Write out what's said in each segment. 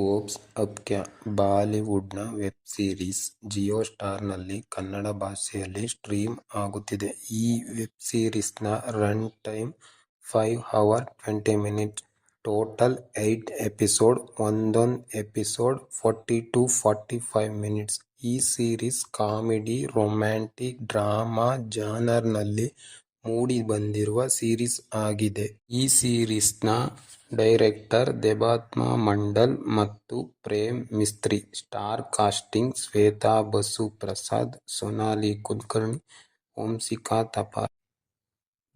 OOPS Ab Kya ಬಾಲಿವುಡ್ನ web series Jio ಸ್ಟಾರ್ನಲ್ಲಿ ಕನ್ನಡ ಭಾಷೆಯಲ್ಲಿ ಸ್ಟ್ರೀಮ್ ಆಗುತ್ತಿದೆ. ಈ ವೆಬ್ ಸೀರೀಸ್ನ run time 5 hours 20 minutes. Total 8 episode. ಒಂದೊಂದು ಎಪಿಸೋಡ್ 40 to 45 minutes. ಈ ಸೀರೀಸ್ ಕಾಮಿಡಿ, ರೊಮ್ಯಾಂಟಿಕ್, ಡ್ರಾಮಾ ಜಾನರ್ನಲ್ಲಿ ಮೂಡಿ ಬಂದಿರುವ ಸೀರೀಸ್ ಆಗಿದೆ. ಈ ಸೀರೀಸ್ನ ಡೈರೆಕ್ಟರ್ ದೇಬಾತ್ಮ ಮಂಡಲ್ ಮತ್ತು ಪ್ರೇಮ್ ಮಿಸ್ತ್ರಿ. ಸ್ಟಾರ್ ಕಾಸ್ಟಿಂಗ್: ಶ್ವೇತಾ ಬಸು ಪ್ರಸಾದ್, ಸೊನಾಲಿ ಕುಲಕರ್ಣಿ, ವಂಶಿಕಾ ತಪಾಲೆ,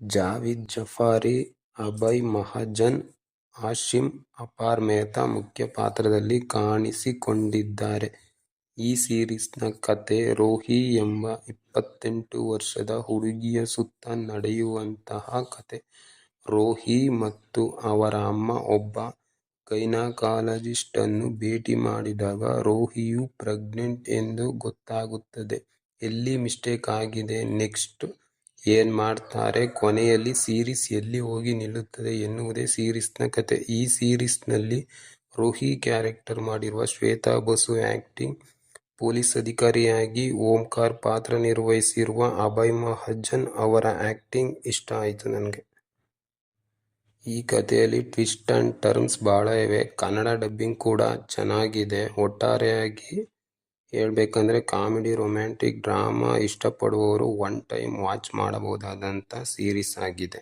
ಜಾವೀದ್ ಜಫಾರಿ, ಅಭಯ್ ಮಹಾಜನ್, ಹಾಶಿಮ್, ಅಪಾರ್ ಮೆಹ್ತಾ ಮುಖ್ಯ ಪಾತ್ರದಲ್ಲಿ ಕಾಣಿಸಿಕೊಂಡಿದ್ದಾರೆ. ಈ ಸೀರೀಸ್ನ ಕಥೆ ರೋಹಿ ಎಂಬ 28 ವರ್ಷದ ಹುಡುಗಿಯ ಸುತ್ತ ನಡೆಯುವಂತಹ ಕಥೆ. ರೋಹಿ ಮತ್ತು ಅವರ ಅಮ್ಮ ಒಬ್ಬ ಗೈನಕಾಲಜಿಸ್ಟ್ ಅನ್ನು ಭೇಟಿ ಮಾಡಿದಾಗ ರೋಹಿಯು ಪ್ರೆಗ್ನೆಂಟ್ ಎಂದು ಗೊತ್ತಾಗುತ್ತದೆ. ಎಲ್ಲಿ ಮಿಸ್ಟೇಕ್ ಆಗಿದೆ, ನೆಕ್ಸ್ಟ್ ಏನ್ ಮಾಡ್ತಾರೆ, ಕೊನೆಯಲ್ಲಿ ಸೀರೀಸ್ ಎಲ್ಲಿ ಹೋಗಿ ನಿಲ್ಲುತ್ತದೆ ಎನ್ನುವುದೇ ಸೀರೀಸ್ನ ಕಥೆ. ಈ ಸೀರೀಸ್ನಲ್ಲಿ ರೋಹಿ ಕ್ಯಾರೆಕ್ಟರ್ ಮಾಡಿರುವ ಶ್ವೇತಾ ಬಸು ಆಕ್ಟಿಂಗ್, ಪೊಲೀಸ್ ಅಧಿಕಾರಿಯಾಗಿ ಓಂಕಾರ್ ಪಾತ್ರ ನಿರ್ವಹಿಸಿರುವ ಅಭಯ್ ಮಹಾಜನ್ ಅವರ ಆಕ್ಟಿಂಗ್ ಇಷ್ಟ ಆಯ್ತು ನನಗೆ. ಈ ಕಥೆಯಲ್ಲಿ ಟ್ವಿಸ್ಟ್ ಅಂಡ್ ಟರ್ನ್ಸ್ ಬಹಳ ಇವೆ. ಕನ್ನಡ ಡಬ್ಬಿಂಗ್ ಕೂಡ ಚೆನ್ನಾಗಿದೆ. ಒಟ್ಟಾರೆಯಾಗಿ ಹೇಳ್ಬೇಕಂದ್ರೆ ಕಾಮಿಡಿ, ರೊಮ್ಯಾಂಟಿಕ್, ಡ್ರಾಮಾ ಇಷ್ಟಪಡುವವರು ಒನ್ ಟೈಮ್ ವಾಚ್ ಮಾಡಬಹುದಾದಂಥ ಸೀರೀಸ್ ಆಗಿದೆ.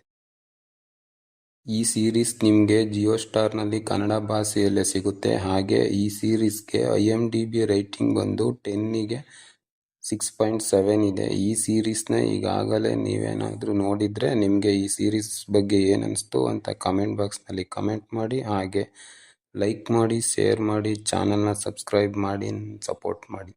ಈ ಸೀರೀಸ್ ನಿಮಗೆ ಜಿಯೋ ಸ್ಟಾರ್ನಲ್ಲಿ ಕನ್ನಡ ಭಾಷೆಯಲ್ಲೇ ಸಿಗುತ್ತೆ. ಹಾಗೆ ಈ ಸೀರೀಸ್ಗೆ IMDb ರೇಟಿಂಗ್ ಬಂದು 10ಗೆ 6.7 ಇದೆ. ಈ ಸೀರೀಸ್ನ ಈಗಾಗಲೇ ನೀವೇನಾದರೂ ನೋಡಿದರೆ ನಿಮಗೆ ಈ ಸೀರೀಸ್ ಬಗ್ಗೆ ಏನನ್ನಿಸ್ತು ಅಂತ ಕಮೆಂಟ್ ಬಾಕ್ಸ್ನಲ್ಲಿ ಕಮೆಂಟ್ ಮಾಡಿ. ಹಾಗೆ ಲೈಕ್ ಮಾಡಿ, ಶೇರ್ ಮಾಡಿ, ಚಾನಲ್ನ ಸಬ್ಸ್ಕ್ರೈಬ್ ಮಾಡಿ, ಸಪೋರ್ಟ್ ಮಾಡಿ.